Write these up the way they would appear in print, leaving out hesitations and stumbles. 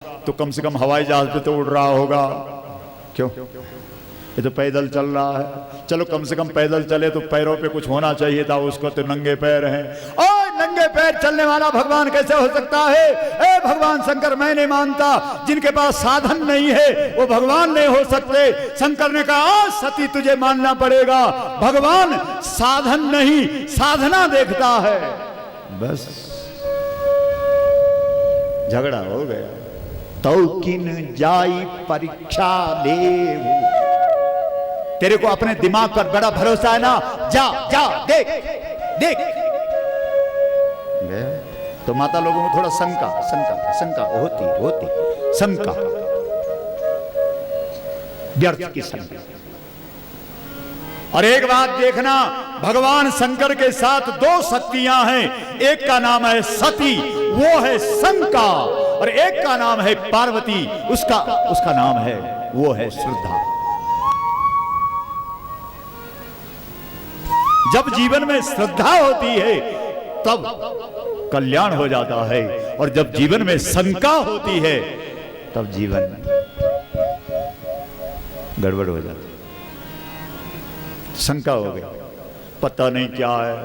तो कम से कम हवाई जहाज पे तो उड़ रहा होगा। क्यों? ये तो पैदल चल रहा है। चलो कम से कम पैदल चले तो पैरों पे कुछ होना चाहिए था, उसको तो नंगे पैर हैं। ओए नंगे पैर चलने वाला भगवान कैसे हो सकता है? ए भगवान शंकर मैं नहीं मानता, जिनके पास साधन नहीं है वो भगवान नहीं हो सकते। शंकर ने कहा सती तुझे मानना पड़ेगा, भगवान साधन नहीं साधना देखता है। बस झगड़ा हो गया। तो किन जाई परीक्षा ले, तेरे को अपने दिमाग पर बड़ा भरोसा है ना, जा जा देख देख। तो माता लोगों को थोड़ा शंका होती शंका, व्यर्थ की शंका। और एक बात देखना, भगवान शंकर के साथ दो शक्तियां हैं, एक का नाम है सती, वो है शंका, और एक का नाम है पार्वती, उसका नाम है वो है श्रद्धा। जब जीवन में श्रद्धा होती है तब कल्याण हो जाता है, और जब जीवन में शंका होती है तब जीवन में गड़बड़ हो जाती है। शंका हो गई, पता नहीं क्या है,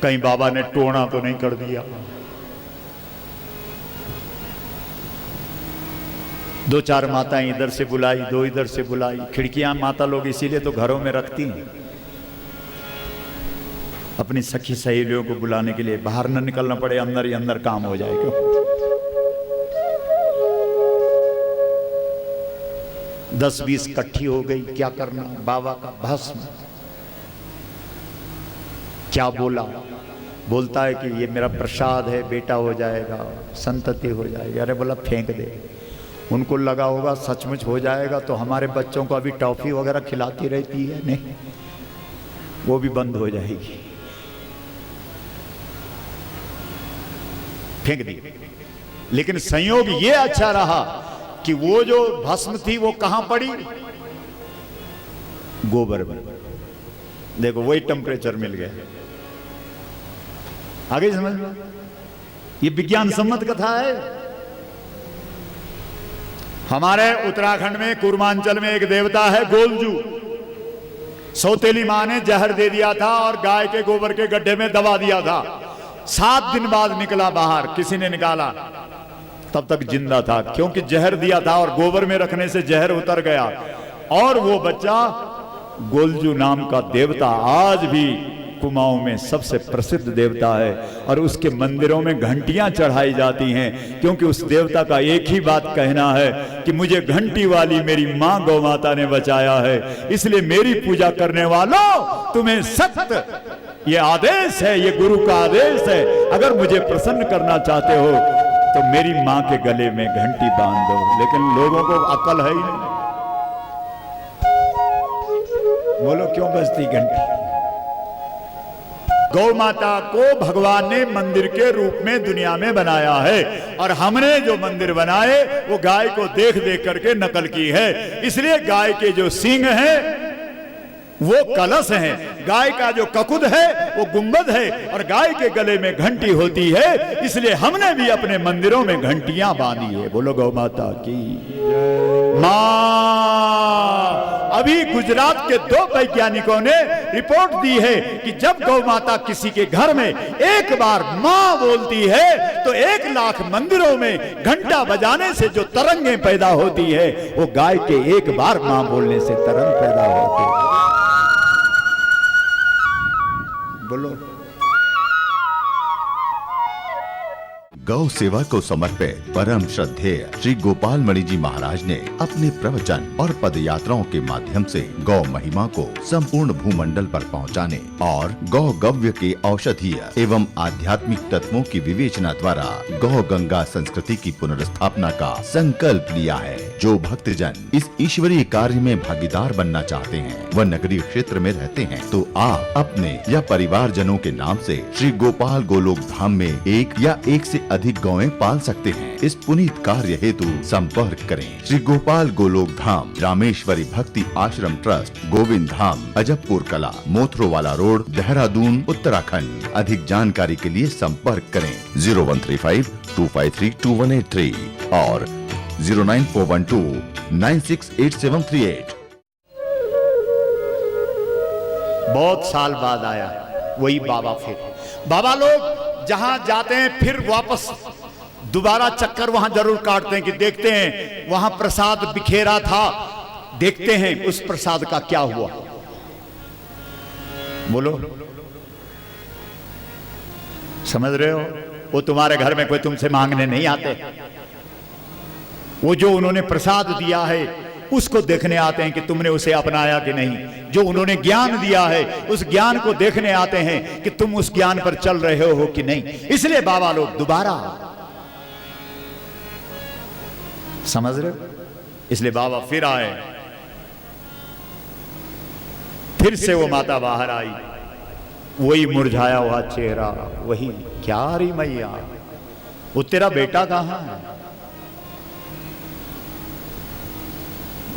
कहीं बाबा ने टोना तो नहीं कर दिया। दो चार माताएं इधर से बुलाई, दो इधर से बुलाई। खिड़कियां माता लोग इसीलिए तो घरों में रखती हैं, अपनी सखी सहेलियों को बुलाने के लिए, बाहर न निकलना पड़े, अंदर ही अंदर काम हो जाए। क्यों? 10-20 इकट्ठी हो गई, क्या करना, बाबा का भस्म। क्या बोलता है कि ये मेरा प्रसाद है, बेटा हो जाएगा, संतति हो जाएगी। अरे बोला फेंक दे। उनको लगा होगा सचमुच हो जाएगा तो हमारे बच्चों को अभी टॉफी वगैरह खिलाती रहती है, नहीं वो भी बंद हो जाएगी, फेंक दी। लेकिन संयोग ये अच्छा रहा कि वो जो भस्म थी वो कहां पड़ी? गोबर में। देखो वही टेम्परेचर मिल गया। आगे समझ में? ये विज्ञान सम्मत कथा है। हमारे उत्तराखंड में कूर्मांचल में एक देवता है गोलजू। सौतेली मां ने जहर दे दिया था और गाय के गोबर के गड्ढे में दबा दिया था। 7 दिन बाद निकला बाहर, किसी ने निकाला, तब तक जिंदा था, क्योंकि जहर दिया था और गोबर में रखने से जहर उतर गया। और वो बच्चा गोलजू नाम का देवता आज भी कुमाऊं में सबसे प्रसिद्ध देवता है, और उसके मंदिरों में घंटियां चढ़ाई जाती हैं, क्योंकि उस देवता का एक ही बात कहना है कि मुझे घंटी वाली मेरी मां गौ माता ने बचाया है, इसलिए मेरी पूजा करने वालों तुम्हें सख्त ये आदेश है, ये गुरु का आदेश है, अगर मुझे प्रसन्न करना चाहते हो तो मेरी मां के गले में घंटी बांध दो। लेकिन लोगों को अकल है ही नहीं। बोलो क्यों बजती घंटी? गौ माता को भगवान ने मंदिर के रूप में दुनिया में बनाया है, और हमने जो मंदिर बनाए वो गाय को देख देख करके नकल की है। इसलिए गाय के जो सींग हैं वो कलश हैं, गाय का जो ककुद है वो गुंबद है, और गाय के गले में घंटी होती है। इसलिए हमने भी अपने मंदिरों में घंटियां बांधी है। बोलो गौ माता की मां। अभी गुजरात के 2 वैज्ञानिकों ने रिपोर्ट दी है कि जब गौ माता किसी के घर में एक बार मां बोलती है तो 1 लाख मंदिरों में घंटा बजाने से जो तरंगें पैदा होती है वो गाय के एक बार मां बोलने से तरंग पैदा होती है। बोलो। गौ सेवा को समर्पित परम श्रद्धेय श्री गोपाल मणि जी महाराज ने अपने प्रवचन और पद यात्राओं के माध्यम से गौ महिमा को संपूर्ण भूमंडल पर पहुंचाने और गौ गव्य के औषधीय एवं आध्यात्मिक तत्वों की विवेचना द्वारा गौ गंगा संस्कृति की पुनर्स्थापना का संकल्प लिया है। जो भक्तजन इस ईश्वरीय कार्य में भागीदार बनना चाहते हैं, वह नगरीय क्षेत्र में रहते हैं, तो आप अपने या परिवार जनों के नाम से श्री गोपाल गोलोक धाम में 1 या 1 से अधिक गौएं पाल सकते हैं। इस पुनीत कार्य हेतु संपर्क करें श्री गोपाल गोलोक धाम, रामेश्वरी भक्ति आश्रम ट्रस्ट, गोविंद धाम, अजबपुर कला, मोथरोवाला रोड, देहरादून, उत्तराखंड। अधिक जानकारी के लिए संपर्क करें 0135 253 2183 और 09412968738। बहुत साल बाद आया वही बाबा। फिर बाबा लोग जहां जाते हैं फिर वापस दोबारा चक्कर वहां जरूर काटते हैं कि देखते हैं वहां प्रसाद बिखेरा था, देखते हैं उस प्रसाद का क्या हुआ। बोलो, समझ रहे हो? वो तुम्हारे घर में कोई तुमसे मांगने नहीं आते, वो जो उन्होंने प्रसाद दिया है उसको देखने आते हैं कि तुमने उसे अपनाया कि नहीं। जो उन्होंने ज्ञान दिया है उस ज्ञान को देखने आते हैं कि तुम उस ज्ञान पर चल रहे हो कि नहीं। इसलिए बाबा लोग दोबारा, समझ रहे हो? इसलिए बाबा फिर आए, फिर से वो माता बाहर आई, वही मुरझाया हुआ चेहरा, वही क्या रही मैया, वो तेरा बेटा कहां है?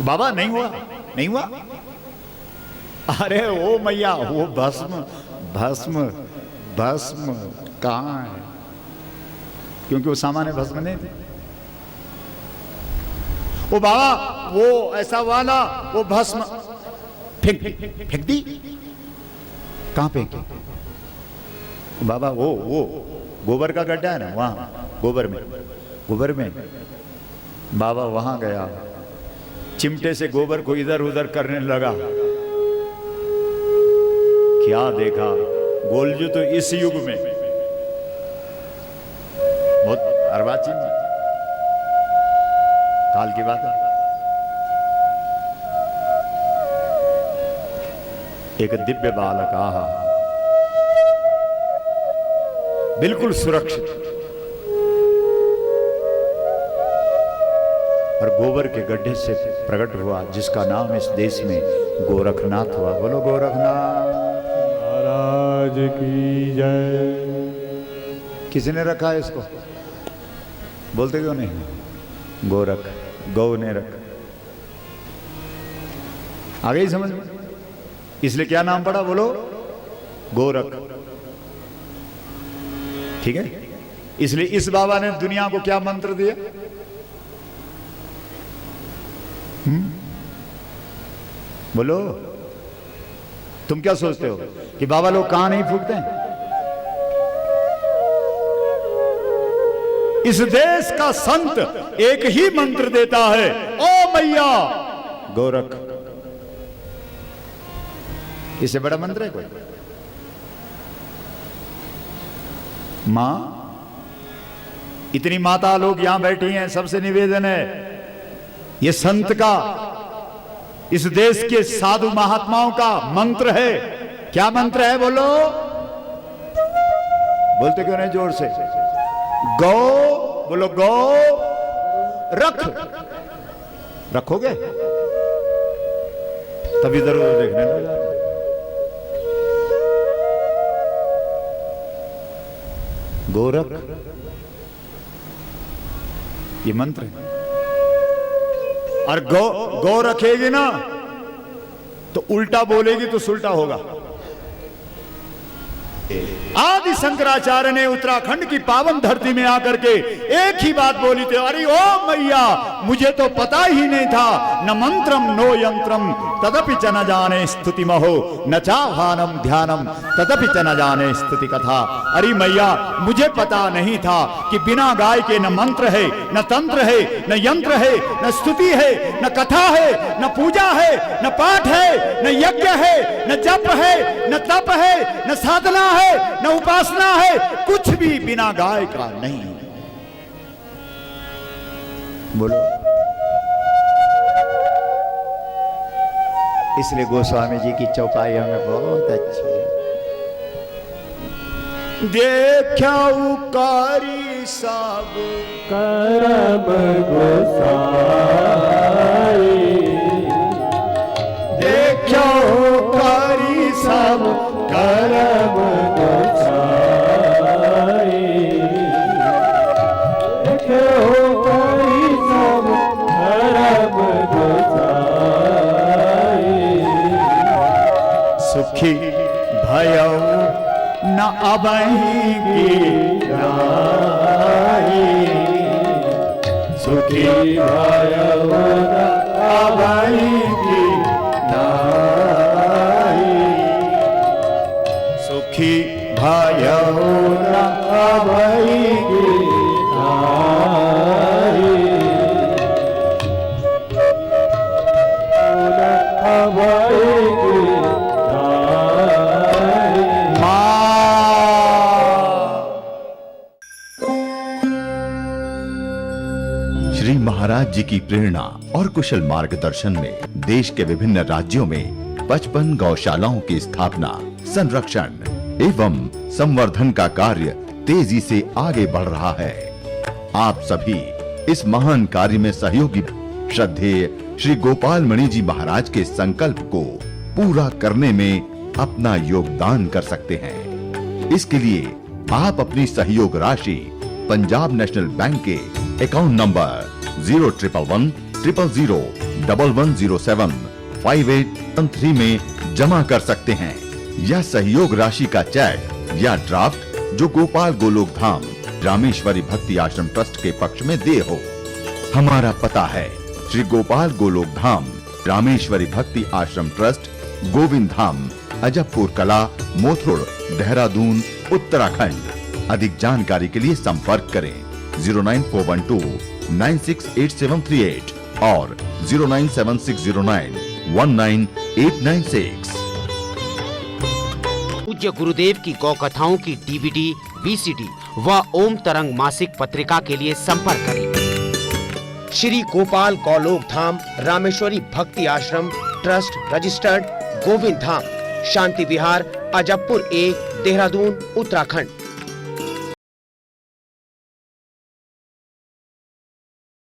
बाबा नहीं हुआ, नहीं हुआ। अरे ओ मैया, वो भस्म भस्म भस्म कहां है? क्योंकि वो सामान्य भस्म नहीं थे। वो बाबा वो ऐसा वाला वो भस्म फेंक दी। कहां फेंकी? बाबा वो गोबर का गड्ढा है ना, वहां गोबर में बाबा वहां गया, चिमटे से गोबर को इधर उधर करने लगा। क्या देखा? गोलजू तो इस युग में बहुत अर्वाचीन काल की बात है। एक दिव्य बालक, आहा, बिल्कुल सुरक्षित, और गोबर के गड्ढे से प्रकट हुआ, जिसका नाम इस देश में गोरखनाथ हुआ। बोलो गोरखनाथ महाराज की जय। किसने रखा है इसको? बोलते क्यों नहीं? गोरख, गौ ने रखा। आ गई समझ में? इसलिए क्या नाम पड़ा? बोलो गोरख। ठीक है? इसलिए इस बाबा ने दुनिया को क्या मंत्र दिया? बोलो, तुम क्या सोचते हो कि बाबा लोग कहां नहीं फूकते हैं? इस देश का संत एक ही मंत्र देता है, ओ मैया गोरख। इससे बड़ा मंत्र है कोई? मां, इतनी माता लोग यहां बैठी हैं, सबसे निवेदन है, ये संत का, इस देश के साधु महात्माओं का मंत्र है। क्या मंत्र है? बोलो, बोलते क्यों नहीं जोर से? गौ, बोलो गौ रख। रखोगे तभी इधर उधर देखने लग जाते। गोरख, ये मंत्र है। और गौ रखेगी ना तो उल्टा बोलेगी तो सुल्टा होगा। आदि शंकराचार्य ने उत्तराखंड की पावन धरती में आकर के एक ही बात बोली थी, अरे ओ मैया, मुझे तो पता ही नहीं था, न मंत्रम नो यंत्रम तदपि च न जाने स्तुति महो, न चाह्वानम ध्यानम तदपि च न जाने स्तुति कथा। अरे मैया, मुझे पता नहीं था कि बिना गाय के न मंत्र है, न तंत्र है, न यंत्र है, न स्तुति है, न कथा है, न पूजा है, न पाठ है, न यज्ञ है, न जप है, न तप है, न साधना है, न उपासना है, कुछ भी बिना गाय का नहीं। बोलो, इसलिए गोस्वामी जी की चौपाई हमें बहुत अच्छी है। देख्याऊ कारी सब करम गोसाई, देख्याऊ कारी सब करम गोसाई, देखो कई सब करम गोसाई। सुखी भयऊ न अबही की नाई, सुखी भयो न अभई की नाई सुखी भयो न अभई की नाई अभई की नाई श्री महाराज जी की प्रेरणा और कुशल मार्गदर्शन में देश के विभिन्न राज्यों में 55 गौशालाओं की स्थापना, संरक्षण एवं संवर्धन का कार्य तेजी से आगे बढ़ रहा है। आप सभी इस महान कार्य में सहयोगी श्रद्धेय श्री गोपाल मणि जी महाराज के संकल्प को पूरा करने में अपना योगदान कर सकते हैं। इसके लिए आप अपनी सहयोग राशि पंजाब नेशनल बैंक के अकाउंट नंबर 0110011075813 में जमा कर सकते हैं, या सहयोग राशि का चेक या ड्राफ्ट जो गोपाल गोलोक धाम रामेश्वरी भक्ति आश्रम ट्रस्ट के पक्ष में दे हो। हमारा पता है श्री गोपाल गोलोक धाम रामेश्वरी भक्ति आश्रम ट्रस्ट, गोविंद धाम, अजबपुर कला, मोथुड़, देहरादून, उत्तराखंड। अधिक जानकारी के लिए संपर्क करें 09412968738 और 09760919896। पूज्य गुरुदेव की गौ कथाओं की DVD, VCD व ओम तरंग मासिक पत्रिका के लिए संपर्क करें। श्री गोपाल गौलोक धाम रामेश्वरी भक्ति आश्रम trust, registered, Govind Dham, Shanti Vihar, Ajabpur A, Dehradun, Uttarakhand.